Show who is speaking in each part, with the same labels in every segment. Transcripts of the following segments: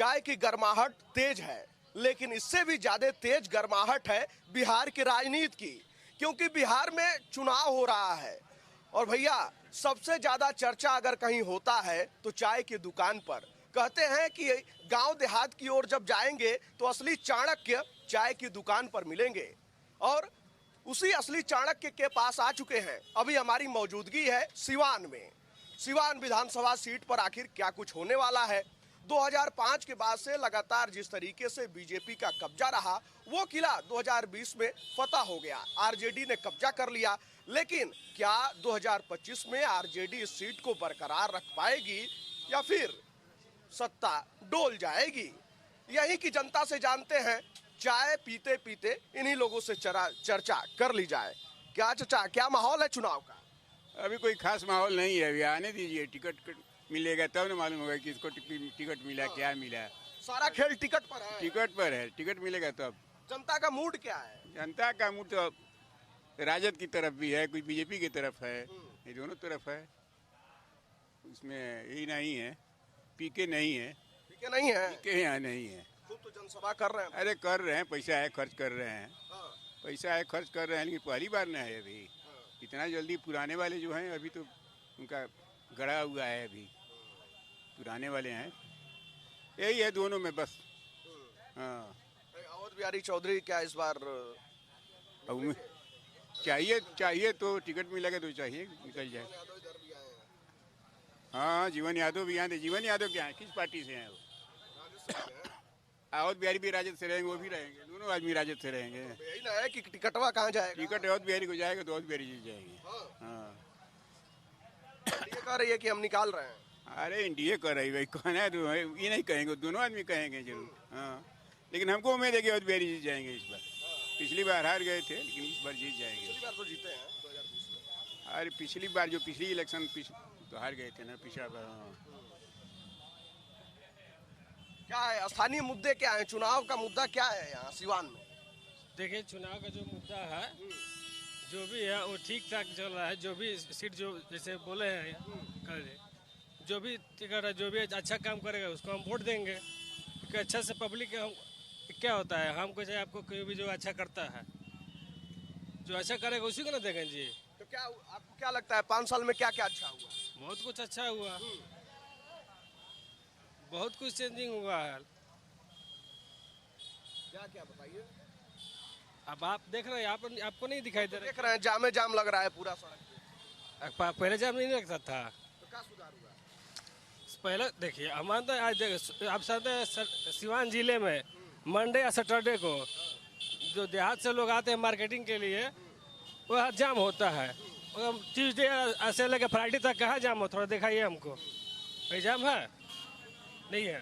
Speaker 1: चाय की गर्माहट तेज है, लेकिन इससे भी ज्यादा तेज गर्माहट है बिहार की राजनीति की, क्योंकि बिहार में चुनाव हो रहा है। और भैया सबसे ज्यादा चर्चा अगर कहीं होता है तो चाय की दुकान पर। कहते हैं कि गांव देहात की ओर जब जाएंगे तो असली चाणक्य चाय की दुकान पर मिलेंगे, और उसी असली चाणक्य के पास आ चुके हैं। अभी हमारी मौजूदगी है सिवान में। सिवान विधानसभा सीट पर आखिर क्या कुछ होने वाला है? 2005 के बाद से लगातार जिस तरीके से बीजेपी का कब्जा रहा, वो किला 2020 में फतह हो गया, आरजेडी ने कब्जा कर लिया। लेकिन क्या 2025 में आरजेडी इस सीट को बरकरार रख पाएगी या फिर सत्ता डोल जाएगी? यही की जनता से जानते हैं। चाय पीते पीते इन्हीं लोगों से चर्चा कर ली जाए। क्या चचा, क्या माहौल है चुनाव का?
Speaker 2: अभी कोई खास माहौल नहीं है, अभी आने दीजिए। टिकट मिलेगा तब ना मालूम होगा कि इसको टिकट मिला, क्या मिला।
Speaker 1: सारा खेल टिकट पर है।
Speaker 2: टिकट पर है, टिकट मिलेगा तब।
Speaker 1: जनता का मूड क्या है?
Speaker 2: जनता का मूड तो राजद की तरफ भी है, कुछ बीजेपी की तरफ है, ये दोनों तरफ है। उसमें यही नहीं है, पीके नहीं है।
Speaker 1: पीके नहीं है?
Speaker 2: पीके यहाँ नहीं है।
Speaker 1: खूब तो जनसभा कर रहे हैं।
Speaker 2: अरे कर रहे हैं, पैसा है, खर्च कर रहे हैं।
Speaker 1: हाँ।
Speaker 2: पैसा है, खर्च कर रहे हैं, लेकिन पहली बार ना है अभी। इतना जल्दी पुराने वाले जो हैं अभी तो उनका गड़ा हुआ है, अभी पुराने वाले हैं। यही है दोनों में बस। हाँ,
Speaker 1: अवध बिहारी चौधरी क्या इस बार?
Speaker 2: अब चाहिए तो टिकट मिलेगा तो चाहिए निकल जाए। हाँ, जीवन यादव भी यहाँ थे। जीवन यादव क्या है, किस पार्टी से हैं वो? अवध बिहारी भी राजद से रहेंगे, वो भी रहेंगे, दोनों आदमी राजद से रहेंगे।
Speaker 1: यही ना है कि टिकटवा कहाँ जाएगा?
Speaker 2: टिकट अवध बिहारी को जाएगा तो अवध बिहारी जीत जाएंगे। हाँ,
Speaker 1: ये कह रही है कि हम निकाल रहे हैं।
Speaker 2: अरे एनडीए कर रही भाई, कहना है तो ये नहीं कहेंगे, दोनों आदमी कहेंगे जरूर। हाँ, लेकिन हमको उम्मीद है कि अवध बिहारी जीत जाएंगे इस बार। पिछली बार हार गए थे, लेकिन इस बार जीत जाएंगे।
Speaker 1: पिछली बार तो जीते हैं 2020 में।
Speaker 2: अरे पिछली बार जो पिछली इलेक्शन तो हार गए थे ना पिछला बार। हाँ।
Speaker 1: क्या है स्थानीय मुद्दे, क्या है चुनाव का मुद्दा, क्या है यहाँ सिवान में?
Speaker 3: देखिए, चुनाव का जो मुद्दा है जो भी है वो ठीक ठाक चल रहा है। जो भी सीट जो जैसे बोले हैं कल, जो भी टिकट है, जो भी अच्छा काम करेगा उसको हम वोट देंगे, क्योंकि अच्छा से पब्लिक हम क्या होता है, हमको चाहे आपको कोई भी जो अच्छा करता है, जो अच्छा करेगा उसी को ना देखें जी।
Speaker 1: तो क्या आपको क्या लगता है 5 साल में क्या क्या अच्छा हुआ?
Speaker 3: बहुत कुछ अच्छा हुआ, बहुत कुछ चेंजिंग हुआ है।
Speaker 1: क्या क्या बताइए।
Speaker 3: अब आप देख रहे हैं, आपको नहीं दिखाई दे
Speaker 1: देख रहे हैं जाम जाम लग रहा है पूरा सड़क पे।
Speaker 3: रहा। पहले जाम नहीं लगता था,
Speaker 1: तो क्या सुधार हुआ?
Speaker 3: पहले देखिए हमारे तो आज आप सिवान जिले में मंडे या सैटरडे को जो देहात से लोग आते हैं मार्केटिंग के लिए, वह जाम होता है। ट्यूसडे से लेकर फ्राइडे तक कहाँ जाम हो? थोड़ा दिखाइए हमको, कोई जाम है? नहीं है।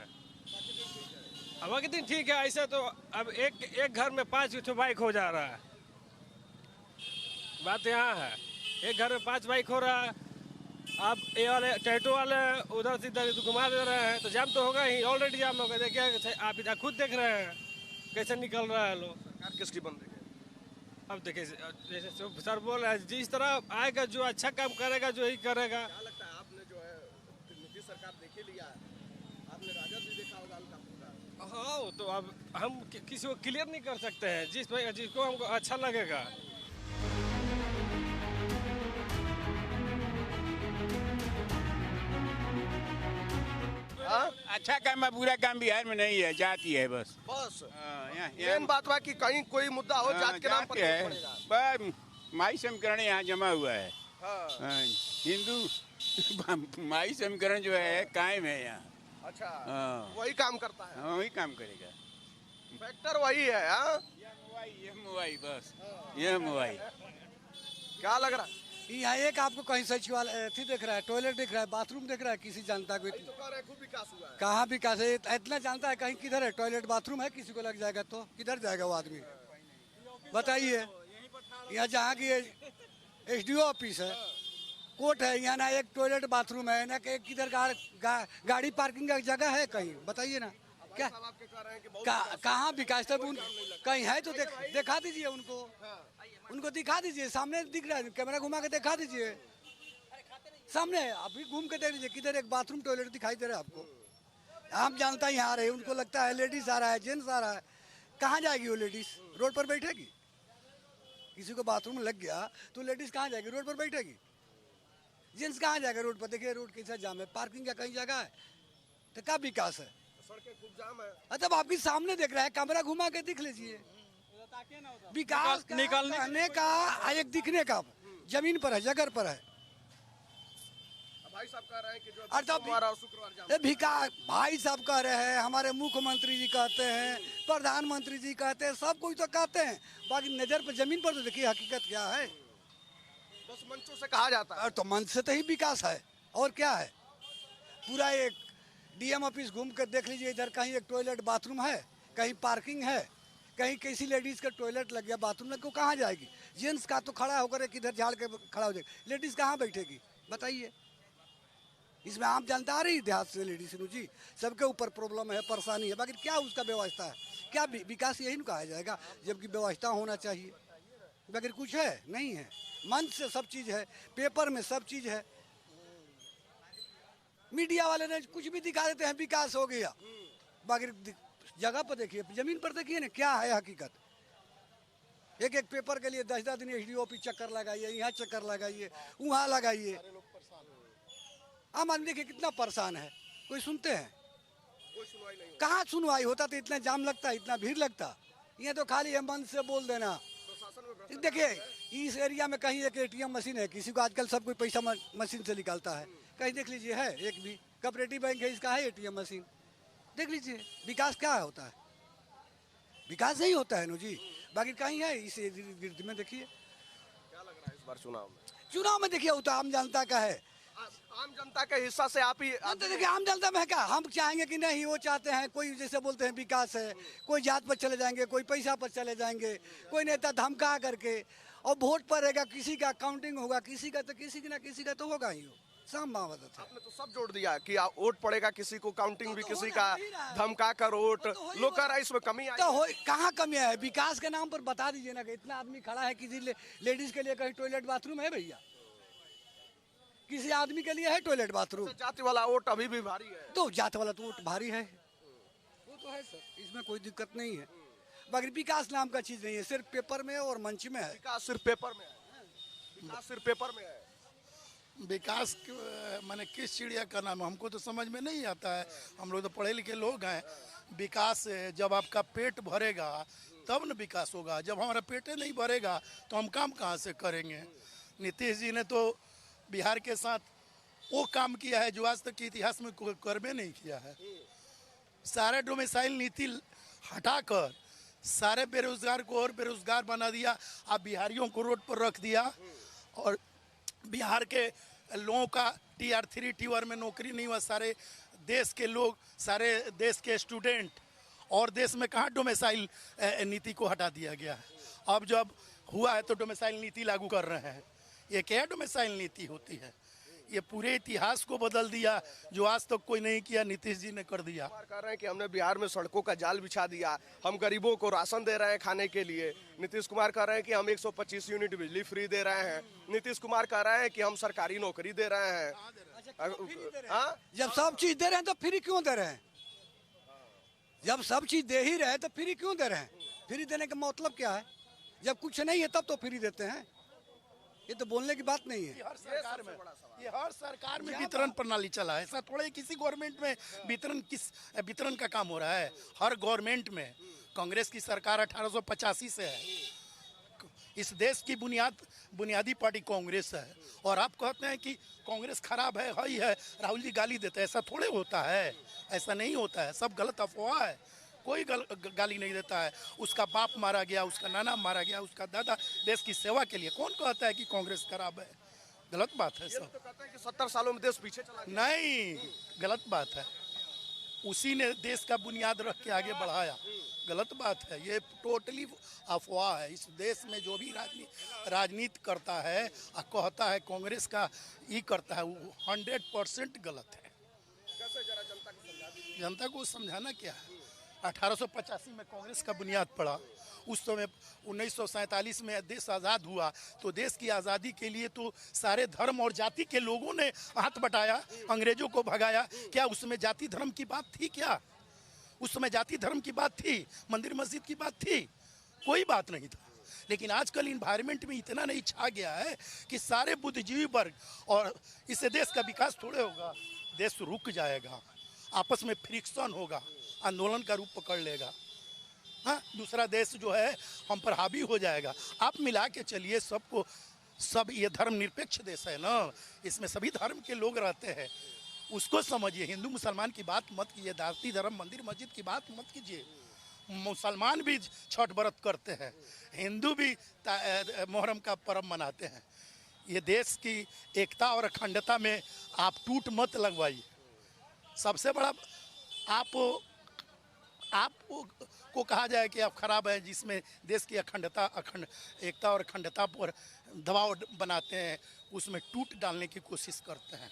Speaker 3: अब के दिन ठीक है, ऐसा तो अब एक घर में 5 बाइक हो जा रहा है। बात यहाँ है, एक घर में 5 बाइक हो रहा है। अब ये वाले टैटू वाले उधर से इधर घुमा दे रहे हैं तो जाम तो होगा ही, ऑलरेडी जाम होगा। देखिए आप इधर खुद देख रहे हैं कैसे निकल रहा है लोग।
Speaker 1: सरकार किसकी बंद है?
Speaker 3: अब देखिए जैसे सर बोल रहे हैं, जिस तरह आएगा जो अच्छा काम करेगा जो ही करेगा।
Speaker 1: क्या लगता है आपने जो है नीतीश सरकार देख ही लिया है, आपने राजद भी देखा होगा हल्का फुल्का।
Speaker 3: हाँ, तो अब हम किसी को क्लियर नहीं कर सकते हैं, जिसको हमको अच्छा लगेगा।
Speaker 2: अच्छा काम है, बुरा काम बिहार में नहीं है, जाति है बस।
Speaker 1: बस
Speaker 2: यहाँ
Speaker 1: मेन बात बा कि कहीं कोई मुद्दा हो जात के नाम पर
Speaker 2: है,
Speaker 1: नहीं पड़ेगा।
Speaker 2: बस माई समीकरण यहाँ जमा हुआ है।
Speaker 1: हाँ।
Speaker 2: हिंदू माई समीकरण जो है कायम है यहाँ।
Speaker 1: अच्छा,
Speaker 2: हाँ।
Speaker 1: वही काम करता है।
Speaker 2: हाँ, वही काम करेगा।
Speaker 1: फैक्टर वही है। हाँ,
Speaker 2: ये मुआई बस, ये मुआई।
Speaker 1: क्या लग रहा है?
Speaker 4: यहाँ एक आपको कहीं सचिवालय दिख रहा है, टॉयलेट दिख रहा है, बाथरूम दिख रहा है, किसी जनता को
Speaker 1: तो कह रहे हैं खूब विकास हुआ है।
Speaker 4: कहाँ विकास है? इतना जानता है कहीं किधर है टॉयलेट बाथरूम है? किसी को लग जाएगा तो किधर जाएगा वो आदमी, बताइए। यहाँ जहाँ की एसडीओ ऑफिस है, कोर्ट है, यहाँ ना एक टॉयलेट बाथरूम है, ना एक किधर गाड़ी पार्किंग का जगह है कहीं, बताइए ना। क्या
Speaker 1: आपके कह रहे हैं कि बहुत
Speaker 4: कहाँ विकास? तब कहीं है तो दिखा दीजिए उनको दिखा दीजिए। सामने दिख रहा है, कैमरा घुमा के दिखा दीजिए सामने। अभी घूम के देख लीजिए किधर एक बाथरूम टॉयलेट दिखाई दे रहा है आपको? आम जनता यहाँ आ रही है, उनको लगता है लेडीज आ रहा है, जेंट्स आ रहा है, कहाँ जाएगी वो लेडीज? रोड पर बैठेगी? किसी को बाथरूम लग गया तो लेडीज कहाँ जाएगी? रोड पर बैठेगी। जेंट्स कहाँ जाएगा रोड पर? देखिए रोड कैसा जाम है, पार्किंग का कहीं जगह है, तो क्या विकास है?
Speaker 1: सड़कें खूब जाम है।
Speaker 4: मतलब आपके सामने देख रहा है, कैमरा घुमा के दिख लीजिए। विकास का कहने का एक दिखने का जमीन पर है, जगह पर है।
Speaker 1: भाई साहब कह रहे हैं कि जो
Speaker 4: और तब
Speaker 1: सोमवार और शुक्रवार जाम
Speaker 4: ये विकास भाई साहब कह रहे हैं, हमारे मुख्यमंत्री जी कहते हैं, प्रधानमंत्री जी कहते हैं, सब कोई तो कहते हैं, बाकी नजर पर जमीन पर तो देखिए हकीकत क्या है।
Speaker 1: बस मंचों से कहा जाता है।
Speaker 4: और तो मन से तो ही विकास है, और क्या है? पूरा एक डीएम ऑफिस घूम कर देख लीजिए, इधर कहीं एक टॉयलेट बाथरूम है, कहीं पार्किंग है, कहीं किसी लेडीज का टॉयलेट लग गया, बाथरूम लग, कहाँ जाएगी? जेंट्स का तो खड़ा होकर एक इधर झाड़ के खड़ा हो जाएगी, लेडीज कहाँ बैठेगी बताइए? इसमें आम जनता आ रही देहात से लेडीज जी, सबके ऊपर प्रॉब्लम है, परेशानी है, बाकी क्या उसका व्यवस्था है? क्या विकास यही न कहा जाएगा, जबकि व्यवस्था होना चाहिए, बाकी कुछ है नहीं है। मंच से सब चीज़ है, पेपर में सब चीज़ है, मीडिया वाले ने कुछ भी दिखा देते हैं विकास हो गया, बाकी जगह पर देखिए, जमीन पर देखिए ना क्या है हकीकत। एक एक पेपर के लिए 10-10 दिन एसडीओ ऑफिस चक्कर लगाइए, यहाँ चक्कर लगाइए, वहाँ लगाइए। आम आदमी देखिए कितना परेशान है, कोई सुनते हैं?
Speaker 1: कोई सुनवाई नहीं
Speaker 4: कहाँ सुनवाई होता तो इतना जाम लगता, इतना भीड़ लगता। ये तो खाली है मन से बोल देना। देखिए इस एरिया में कहीं एक एटीएम मशीन है, किसी को आजकल सब कोई पैसा मशीन से निकालता है, कहीं देख लीजिए है एक भी? कोऑपरेटिव बैंक है, इसका है एटीएम मशीन, देख लीजिए। विकास क्या होता है? विकास यही होता है नो जी, बाकी कहीं है इस गिरद में? देखिए
Speaker 1: क्या लग रहा है इस बार
Speaker 4: चुनाव में देखिए वो तो आम जनता का है।
Speaker 1: आम जनता के हिस्सा से आप ही
Speaker 4: तो देखिए आम जनता में है क्या, हम चाहेंगे कि नहीं, वो चाहते हैं, कोई जैसे बोलते हैं विकास है, कोई जात पर चले जाएंगे, कोई पैसा पर चले जाएंगे, कोई नेता धमका करके, और वोट पड़ेगा किसी का काउंटिंग होगा, किसी का तो किसी ना किसी का तो होगा ही। साम बात है,
Speaker 1: आपने तो सब जोड़ दिया कि वोट पड़ेगा किसी को, काउंटिंग भी किसी का, धमका कर वोट। लोग कह रहा है इसमें कमी आई
Speaker 4: तो हो कहाँ कमी है? विकास के नाम पर बता दीजिए ना कि इतना आदमी खड़ा है, किसी लेडीज के लिए कहीं टॉयलेट बाथरूम है भैया? किसी आदमी के लिए है टॉयलेट बाथरूम?
Speaker 1: जाति वाला वोट अभी भी भारी है।
Speaker 4: तो जात वाला तो वोट भारी है, वो तो है सर, इसमें कोई दिक्कत नहीं है, बाकी विकास नाम का चीज नहीं है, सिर्फ पेपर में और मंच में है।
Speaker 1: विकास सिर्फ पेपर में है, विकास सिर्फ पेपर में है।
Speaker 5: विकास माने किस चिड़िया का नाम है हमको तो समझ में नहीं आता है। हम लोग तो पढ़े लिखे लोग हैं। विकास जब आपका पेट भरेगा तब न विकास होगा, जब हमारा पेट नहीं भरेगा तो हम काम कहाँ से करेंगे। नीतीश जी ने तो बिहार के साथ वो काम किया है जो आज तक के इतिहास में कोई करबे नहीं किया है। सारे डोमिसाइल नीति हटाकर सारे बेरोजगार को और बेरोजगार बना दिया। आप बिहारियों को रोड पर रख दिया और बिहार के लोगों का टीआर 3 टीआर में नौकरी नहीं हुआ। सारे देश के लोग, सारे देश के स्टूडेंट, और देश में कहाँ डोमिसाइल नीति को हटा दिया गया है। अब जब हुआ है तो डोमिसाइल नीति लागू कर रहे हैं। ये क्या डोमिसाइल नीति होती है? ये पूरे इतिहास को बदल दिया, जो आज तक कोई नहीं किया, नीतीश जी ने कर दिया।
Speaker 1: कह रहे हैं कि हमने बिहार में सड़कों का जाल बिछा दिया, हम गरीबों को राशन दे रहे हैं खाने के लिए। नीतीश कुमार कह रहे हैं कि हम 125 यूनिट बिजली फ्री दे रहे हैं। नीतीश कुमार कह रहे हैं कि हम सरकारी नौकरी दे रहे हैं। हाँ?
Speaker 4: जब सब चीज दे रहे हैं तो फ्री क्यों दे रहे हैं? जब सब चीज दे ही रहे तो फ्री क्यों दे रहे हैं? फ्री देने का मतलब क्या है? जब कुछ नहीं है तब तो फ्री देते हैं। ये तो बोलने की बात नहीं है।
Speaker 5: हर सरकार में वितरण प्रणाली चला है। ऐसा थोड़ा ही किसी गवर्नमेंट में वितरण का काम हो रहा है। हर गवर्नमेंट में कांग्रेस की सरकार 1885 से है। इस देश की बुनियादी पार्टी कांग्रेस है, और आप कहते हैं कि कांग्रेस खराब है, ही है, राहुल जी गाली देते हैं। ऐसा थोड़े होता है, ऐसा नहीं होता है। सब गलत अफवाह है। कोई गाली नहीं देता है। उसका बाप मारा गया, उसका नाना मारा गया, उसका दादा देश की सेवा के लिए। कौन कहता है कि कांग्रेस खराब है? गलत बात है सब।
Speaker 1: तो कहते हैं कि 70 सालों में देश पीछे चला गया।
Speaker 5: नहीं, गलत बात है। उसी ने देश का बुनियाद रख के आगे बढ़ाया। गलत बात है, ये टोटली अफवाह है। इस देश में जो भी राजनीति करता है और कहता है कांग्रेस का ये करता है, वो 100% गलत है।
Speaker 1: कैसे जरा जनता को समझा दीजिए।
Speaker 5: जनता को समझाना क्या है? 1885 में कांग्रेस का बुनियाद पड़ा। उस समय 1947 में देश आज़ाद हुआ, तो देश की आज़ादी के लिए तो सारे धर्म और जाति के लोगों ने हाथ बटाया, अंग्रेजों को भगाया। क्या उसमें जाति धर्म की बात थी? क्या उस समय जाति धर्म की बात थी? मंदिर मस्जिद की बात थी? कोई बात नहीं था। लेकिन आजकल इन्वायरमेंट में इतना नहीं छा गया है कि सारे बुद्धिजीवी वर्ग, और इससे देश का विकास थोड़े होगा, देश रुक जाएगा, आपस में फ्रिक्शन होगा, आंदोलन का रूप पकड़ लेगा। हाँ, दूसरा देश जो है हम पर हावी हो जाएगा। आप मिला के चलिए सबको, सब ये धर्मनिरपेक्ष देश है ना, इसमें सभी धर्म के लोग रहते हैं, उसको समझिए। हिंदू मुसलमान की बात मत कीजिए, जाति धर्म मंदिर मस्जिद की बात मत कीजिए। मुसलमान भी छठ व्रत करते हैं, हिंदू भी मुहर्रम का पर्व मनाते हैं। ये देश की एकता और अखंडता में आप टूट मत लगवाइए। सबसे बड़ा आप को कहा जाए कि आप खराब है, जिसमें देश की एकता और अखंडता पर दबाव बनाते हैं, उसमें टूट डालने की कोशिश करते हैं।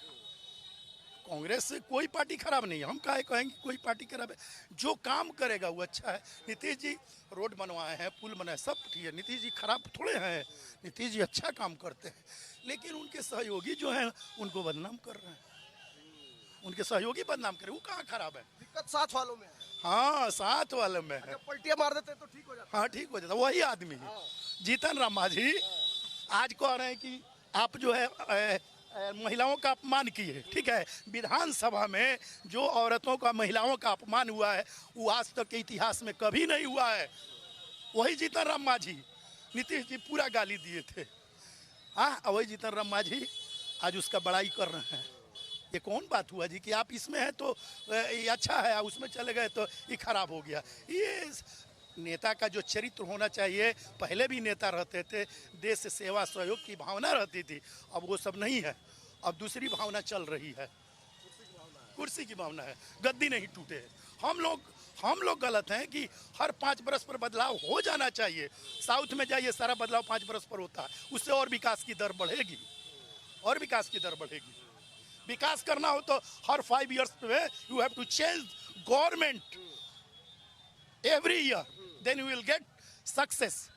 Speaker 5: कांग्रेस से कोई पार्टी खराब नहीं है, हम काहे कहेंगे कोई पार्टी खराब है। जो काम करेगा वो अच्छा है। नीतीश जी रोड बनवाए हैं, पुल बनाए, सब ठीक है। नीतीश जी खराब थोड़े हैं, नीतीश जी अच्छा काम करते हैं। लेकिन उनके सहयोगी जो हैं उनको बदनाम कर रहे हैं, उनके सहयोगी बदनाम कर रहे हैं। वो कहाँ खराब है?
Speaker 1: दिक्कत साथ वालों में है।
Speaker 5: हाँ, साथ वाले में है।
Speaker 1: जब पलटियां मार देते हैं तो ठीक हो जाता
Speaker 5: हाँ, ठीक हो जाता, वही आदमी है। जीतन राम मांझी आज कह रहे हैं कि आप जो है महिलाओं का अपमान किए। ठीक है, विधानसभा में जो औरतों का, महिलाओं का अपमान हुआ है वो आज तक के इतिहास में कभी नहीं हुआ है। वही जीतन राम मांझी, नीतीश जी पूरा गाली दिए थे। हाँ, वही जीतन राम मांझी आज उसका बड़ाई कर रहे हैं। ये कौन बात हुआ जी कि आप इसमें हैं तो ये अच्छा है, उसमें चले गए तो ये खराब हो गया? ये नेता का जो चरित्र होना चाहिए, पहले भी नेता रहते थे, देश से सेवा सहयोग की भावना रहती थी, अब वो सब नहीं है। अब दूसरी भावना चल रही है, कुर्सी की भावना है। गद्दी नहीं टूटे। हम लोग गलत हैं कि हर 5 बरस पर बदलाव हो जाना चाहिए। साउथ में जाइए, सारा बदलाव 5 बरस पर होता है, उससे और विकास की दर बढ़ेगी, और विकास की दर बढ़ेगी। विकास करना हो तो हर 5 years में you have to change government every year, then you will get success.